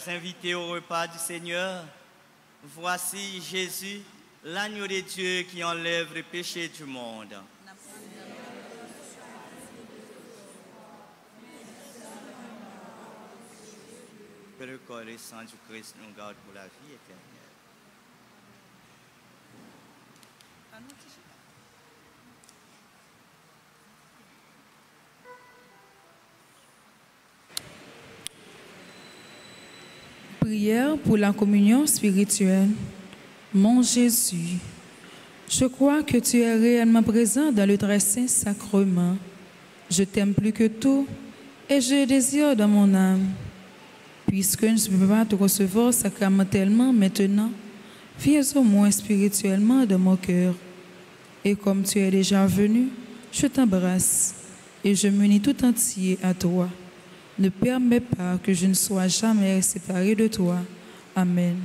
Invité au repas du Seigneur, voici Jésus, l'agneau de Dieu qui enlève les péchés du monde. Que le corps et le sang du Christ nous garde pour la vie éternelle. Prière pour la communion spirituelle. Mon Jésus, je crois que tu es réellement présent dans le très saint sacrement. Je t'aime plus que tout et je désire dans mon âme. Puisque je ne peux pas te recevoir sacramentellement maintenant, viens au moins spirituellement dans mon cœur. Et comme tu es déjà venu, je t'embrasse et je m'unis tout entier à toi. Ne permets pas que je ne sois jamais séparé de toi. Amen. Amen.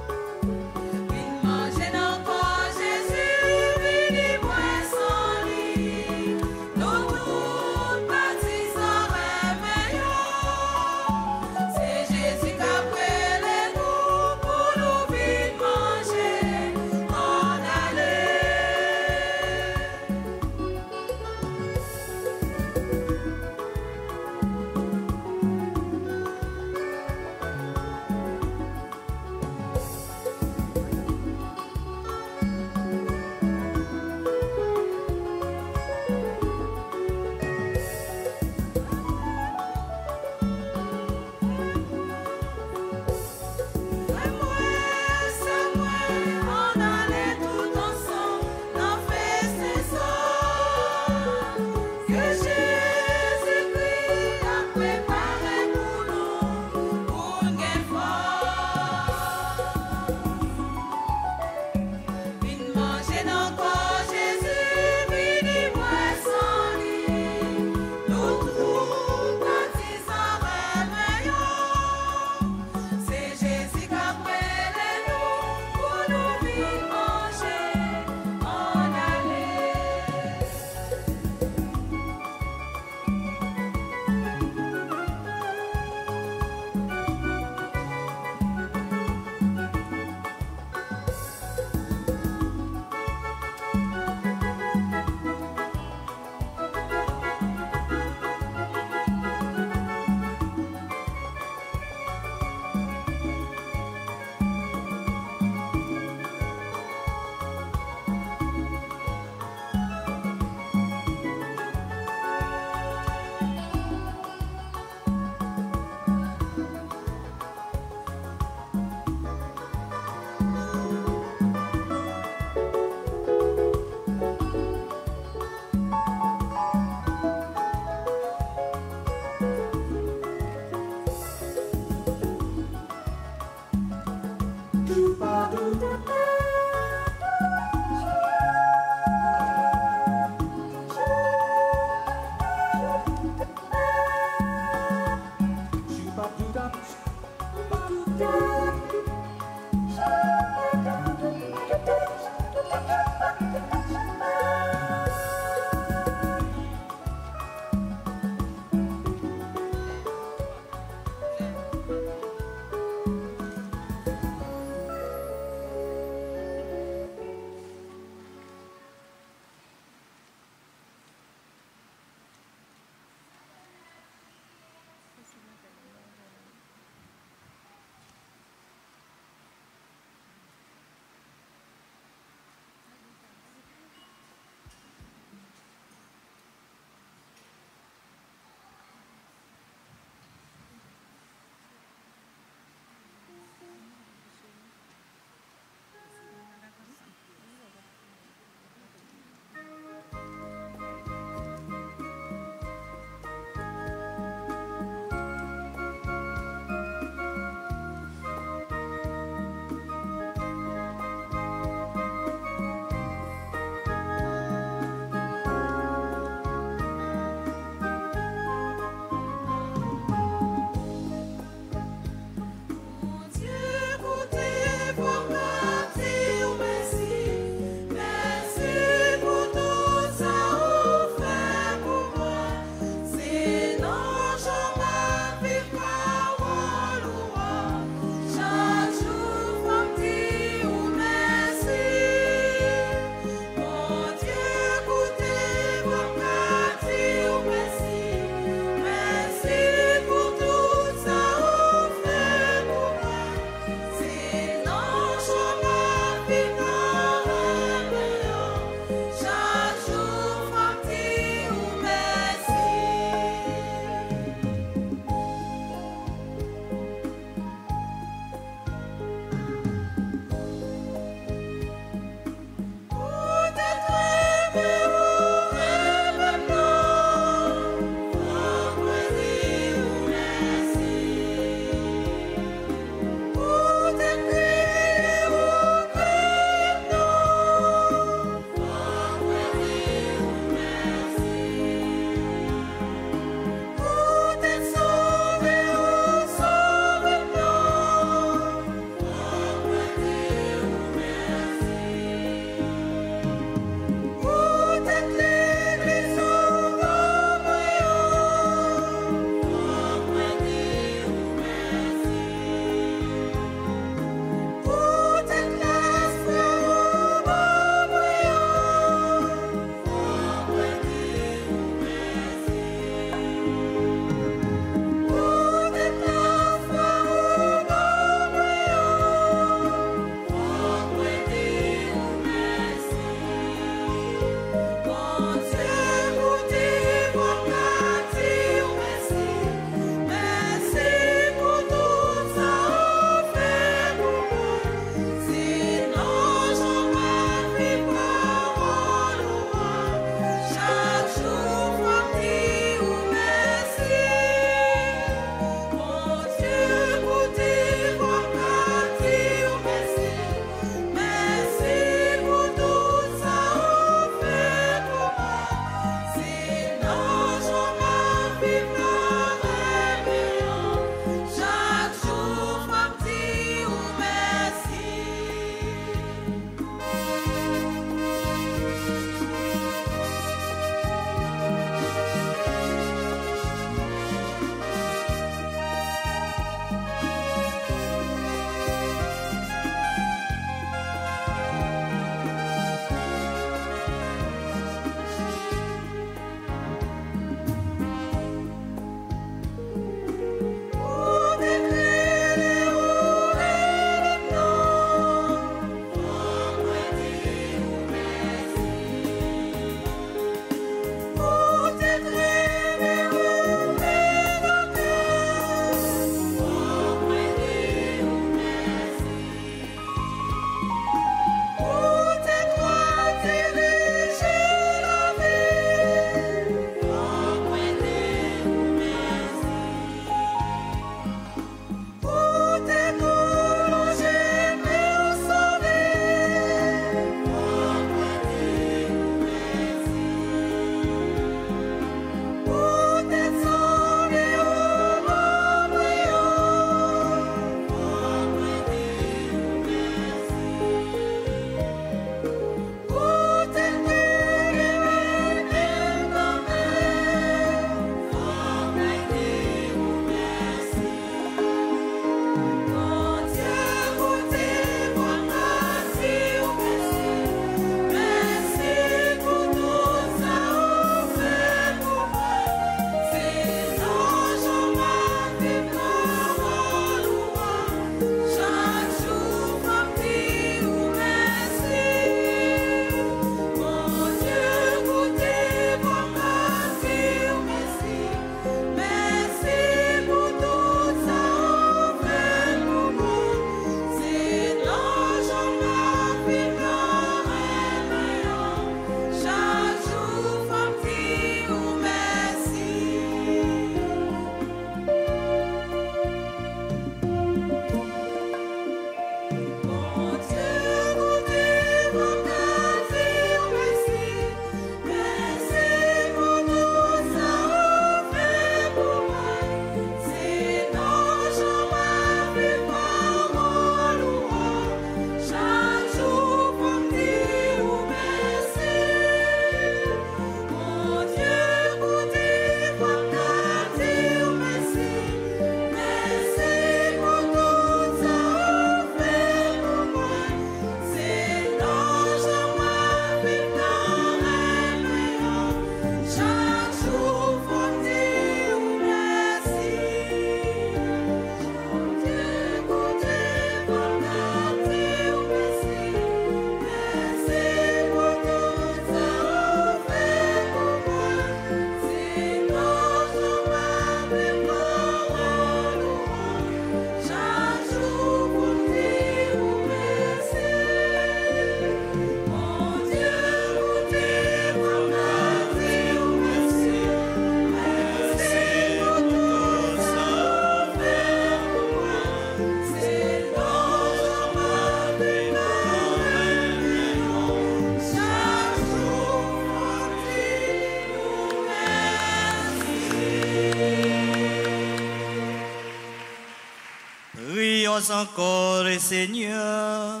prions encore le Seigneur.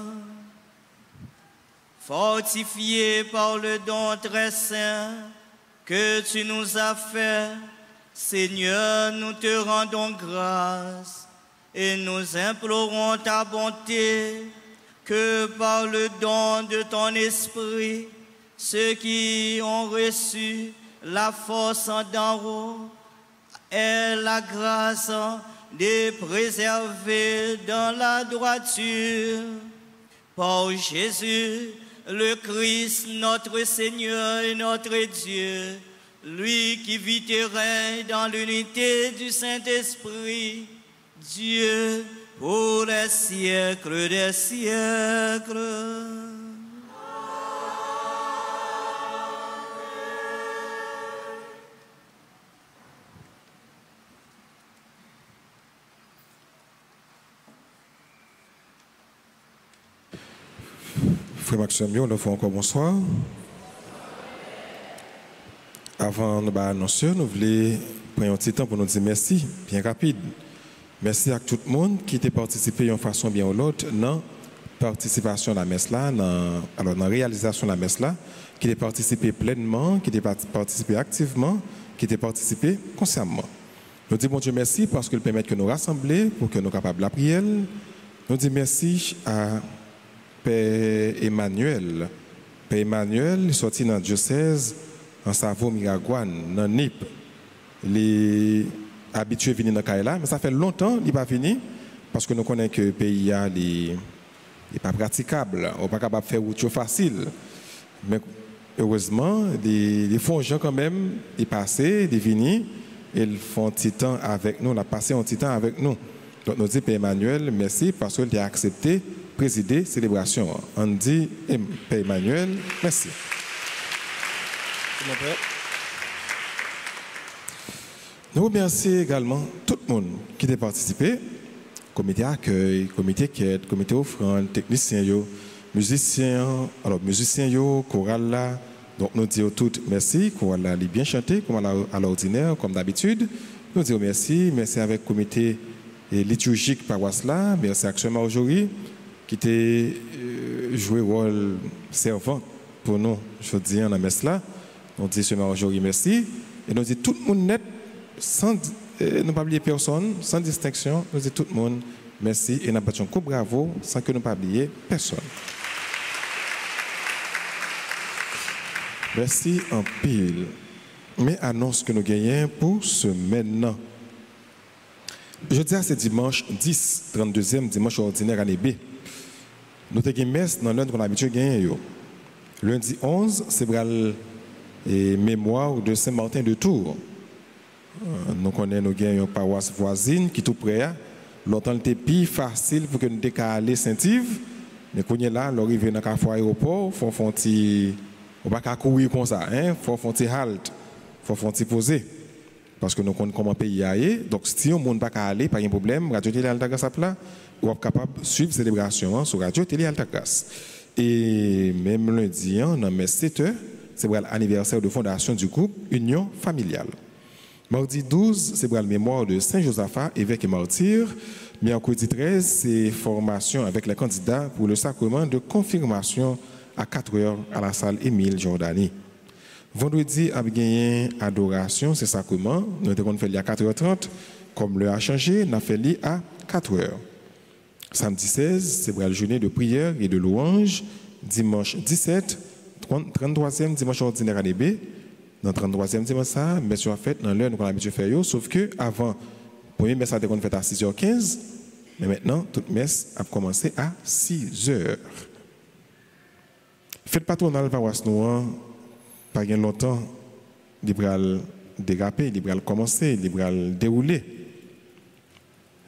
Fortifiés par le don très saint que tu nous as fait, Seigneur, nous te rendons grâce et nous implorons ta bonté, que par le don de ton esprit, ceux qui ont reçu la force d'en haut aient la grâce de préserver dans la droiture. Par Jésus, le Christ, notre Seigneur et notre Dieu, lui qui vit et règne dans l'unité du Saint-Esprit, Dieu pour les siècles des siècles. Frère Maxime, nous vous encore bonsoir. Avant de annoncer, nous voulons prendre un petit temps pour nous dire merci, bien rapide. Merci à tout le monde qui a participé d'une façon bien ou l'autre dans la participation à la messe là, dans la réalisation de la messe là, qui a participé pleinement, qui a participé activement, qui a participé consciemment. Nous disons bon Dieu merci parce qu'il permet que nous rassembler pour que nous soyons capables de la prière. Nous disons merci à Père Emmanuel. Père Emmanuel est sorti dans le diocèse en Savo-Miragouane, dans Nip. Il est habitué à venir dans Kaila, mais ça fait longtemps qu'il n'est pas venu parce que nous connaissons que le pays n'est pas praticable. On n'est pas capable de faire route facile. Mais heureusement, les fonds gens quand même, ils passent, ils viennent, ils font un petit temps avec nous, ils ont passé un petit temps avec nous. Donc nous disons Père Emmanuel, merci parce qu'il a accepté présider célébration. On dit Père Emmanuel, merci. Nous remercions également tout le monde qui a participé, comité accueil, comité quête, comité offrande, techniciens, musiciens, chorale là. Donc nous disons toutes merci, chorale là, bien chanté comme à l'ordinaire, comme d'habitude. Nous disons merci avec comité liturgique paroisse là, merci à Action aujourd'hui qui a joué rôle servant pour nous, je dis dans la messe là. Nous disons aujourd'hui merci. Et nous disons tout le monde net, sans ne pas oublier personne, sans distinction, nous disons tout le monde merci et nous battons un coup bravo sans que nous ne pas oublier personne. Merci en pile. Mais annonce que nous gagnons pour ce maintenant. Jeudi à ce dimanche 10, 32e dimanche ordinaire année B. Nous avons une messe dans l'heure qu'on a l'habitude de gagner. Lundi 11, c'est et mémoire de Saint-Martin de Tours. Nous connaissons nos gagnons une paroisse voisine qui est tout près. Longtemps, c'était plus facile pour que nous décalions Saint-Yves. Mais quand on est là, on arrive dans le aéroport, il faut on ne peut pas courir comme ça. Il faut faire un petit halt, il faut faire un petit poser. Parce que nous connaissons comment le pays est. Donc, si on ne peut pas aller, pas de problème, Radio Télé Altagrace est là, on est capable de suivre la célébration sur Radio Télé Altagrace. Et même lundi, dans mes 7h, c'est l'anniversaire de fondation du groupe Union Familiale. Mardi 12, c'est la mémoire de Saint-Josaphat, évêque et martyr. Mercredi 13, c'est formation avec les candidats pour le sacrement de confirmation à 4h à la salle Émile Jordani. Vendredi, a gagné adoration, c'est sacrement. Nous avons fait à 4h30. Comme l'heure a changé, nous avons fait à 4h. Samedi 16, c'est la journée de prière et de louange. Dimanche 17, 33e dimanche ordinaire année B. Dans le 33e dimanche, ça, messe a fait dans l'heure nous avons l'habitude de faire. Sauf que avant, la première messe a été faite à 6h15. Mais maintenant, toute messe a commencé à 6h. Faites patronale paroisse noire. Pas bien longtemps, il va déraper, il va commencer, il va dérouler.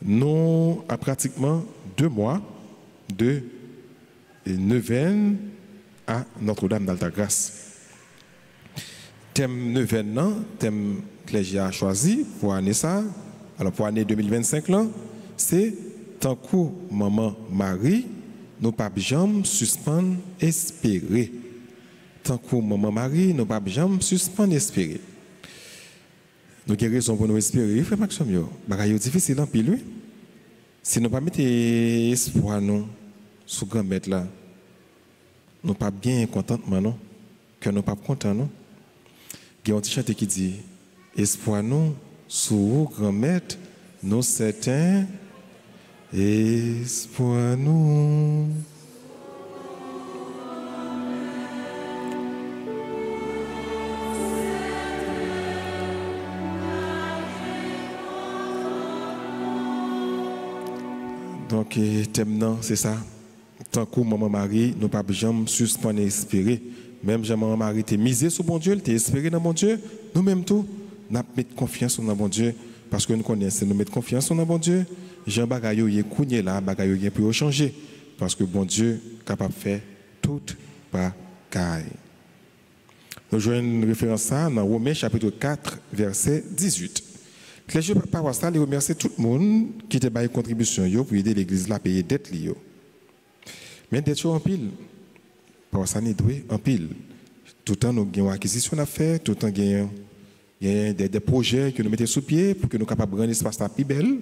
Nous avons pratiquement 2 mois de neuvaine à Notre-Dame d'Altagrace. Thème neuvaine, thème que les gens ont choisi pour l'année ça, alors pour l'année 2025, c'est tant que maman Marie, nous pas jamais suspendre espérer. Tant que maman Marie, nous pas jamais suspendre espérer. Nous avons raison pour nous espérer, frère Maxime. C'est difficile en pile, Si nous ne pas mettre espoir nous sous grand maître là, nous pas bien contentement non, que nous pas content non. Il y a un petit chanteur qui dit espoir nous sous grand maître, nous certains espoir nous. Donc, thème non, c'est ça. Tant que maman Marie, nous pas jamais suspendre espérer. Même si maman Marie t'es misé sur bon Dieu, t'es espéré dans bon Dieu, nous même tout, nous mettons confiance dans bon Dieu parce que nous connaissons, nous mettons confiance dans bon Dieu. Jean Bagayo y est cougné là, Bagayo y est pour changer parce que bon Dieu est capable de faire toute bagaille. Nous jouons une référence ça dans Romains chapitre 4 verset 18. Les jeux par ça, les remercier tout le monde qui a fait une contribution pour aider l'église à payer dette. Mais dette en pile. Par ça, nous devons en pile. Tout le temps, nous avons une acquisition à faire, tout le temps, il y a des projets que nous mettons sous pied pour que nous soyons capables de rendre l'espace plus belle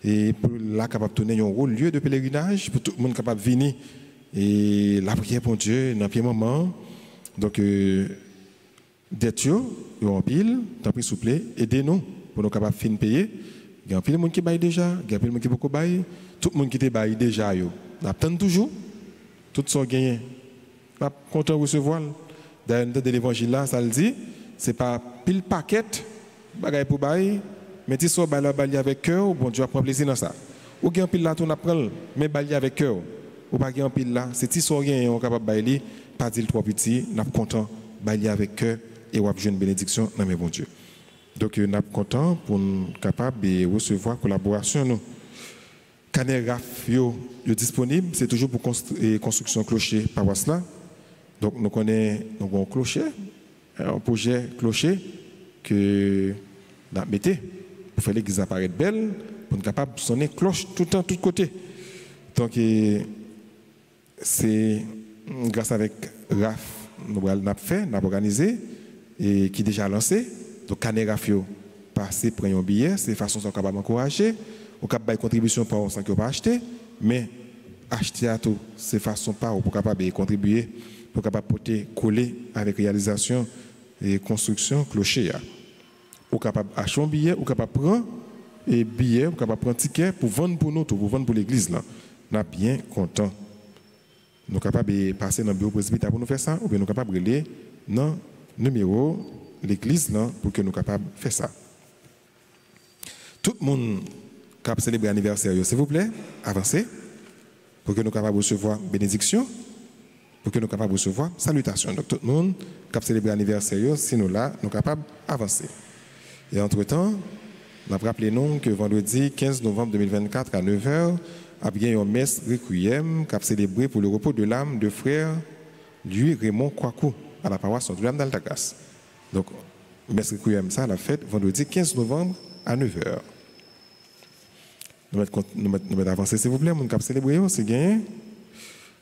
et pour là capable de tenir un rôle lieu de pèlerinage pour tout le monde capable de venir et la prière pour Dieu dans un moment. Donc, dette en pile, tant pis s'il vous plaît, aidez-nous. Pour nous capables de finir payer, il y a un peu de monde qui baille déjà, il y a un peu de monde qui beaucoup baille, tout le monde qui te baille déjà, on attend toujours, tout ça gagné. Pas content de recevoir. Dans l'évangile là, ça le dit, c'est pas pile paquet, bagaille pour baille, mais si ça baille avec cœur, bon Dieu prend plaisir dans ça. Ou gagne pile là, on apprend, mais baille avec cœur. Ou pas gagne pile là, c'est si ça gagne, on capable bailler, pas dire trop petit, n'a content, bailler avec cœur et on a une bénédiction dans mes bon Dieu. Donc, nous sommes contents pour être capables de recevoir la collaboration. Nous. Canéraf est disponible, c'est toujours pour construction clocher paroisse là. Donc, nous connaissons un clocher, un projet clocher que nous avons mis pour faire l'église apparaître belle, pour être capable de sonner cloche tout le temps, de tous côtés. Donc, c'est grâce avec RAF, nous avons fait, nous avons organisé et qui est déjà lancé. Donc, Canérafio, passer, prendre un billet, c'est de façon qu'on capable d'encourager, on capable de contribution par sans qu'on pas acheter, mais acheter à tout, c'est façon pas pour capable de contribuer, pour capable de coller avec réalisation et construction clocher. Ou capable acheter un billet, ou capable prendre un billet, ou capable prendre un ticket pour vendre pour nous, pour vendre pour l'église là. Nous sommes bien contents. Nous sommes capables de passer dans le bureau presbytère pour nous faire ça, ou bien nous sommes capables de aller dans le numéro l'église là pour que nous soyons capables de faire ça. Tout le monde qui a célébré l'anniversaire, s'il vous plaît, avancez pour que nous soyons capables de recevoir bénédiction, pour que nous soyons capables de recevoir salutation. Donc tout le monde qui a célébré l'anniversaire, si nous là, nous sommes capables d'avancer. Et entre-temps, nous rappelons que vendredi 15 novembre 2024 à 9h, il y a une messe requiem qui a célébré pour le repos de l'âme de frère Louis Raymond Kouakou à la paroisse Notre-Dame d'Altagas. Donc, messe requiem, ça, la fête, vendredi 15 novembre à 9h. Nous mettons avancer, s'il vous plaît, mon cap célébré, c'est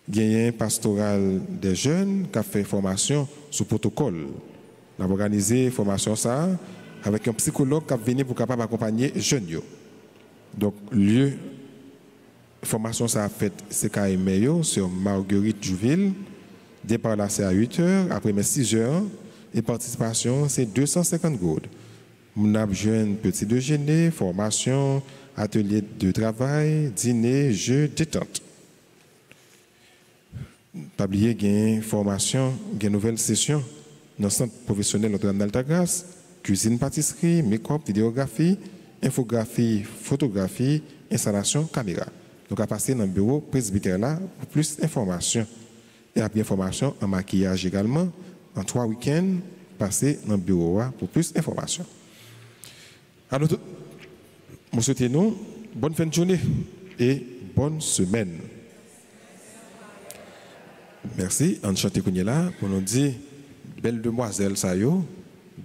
gagné pastoral des jeunes qui a fait formation sous protocole. On a organisé formation ça avec un psychologue qui a venu pour capable accompagner les jeunes. Donc, lieu formation ça a fait CKM sur Marguerite Jouville. Départ là, c'est à 8h, après 6h. Et participation, c'est 250 gouttes. Nous avons jeune petit déjeuner, formation, atelier de travail, dîner, jeux, détente. Pas oublier qu'il y a une formation, il y a une nouvelle session dans le centre professionnel Notre-Dame d'Altagas, cuisine, pâtisserie, make-up, vidéographie, infographie, photographie, installation, caméra. Donc, à passer dans le bureau presbytère là pour plus d'informations. Et à bien formation en maquillage également. En 3 week-ends, passez dans le bureau pour plus d'informations. Alors, nous souhaitons bonne fin de journée et bonne semaine. Merci. On chante là pour nous dire belle demoiselle Sayo,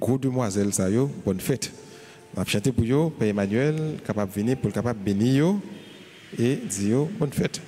gros demoiselle Sayo, bonne fête. On va chanter pour vous, Père Emmanuel, capable de venir pour capable de bénir et dire bonne fête.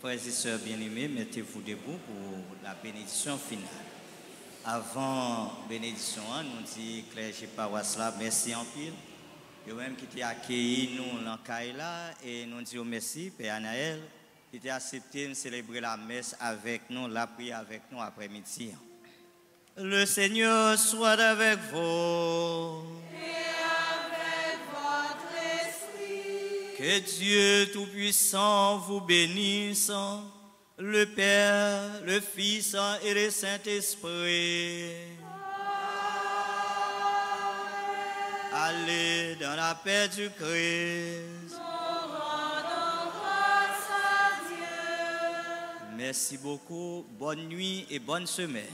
Frères et sœurs bien-aimés, mettez-vous debout pour la bénédiction finale. Avant bénédiction, nous dit clergé paroisse là, merci en pile. Yo même qui t'a accueilli nous dans Kaila et nous disons merci Père Anaël qui t'a accepté de célébrer la messe avec nous, la prière avec nous après-midi. Le Seigneur soit avec vous. Et avec votre esprit. Que Dieu Tout-Puissant vous bénisse, le Père, le Fils et le Saint-Esprit. Allez dans la paix du Christ. Nous rendons grâce à Dieu. Merci beaucoup, bonne nuit et bonne semaine.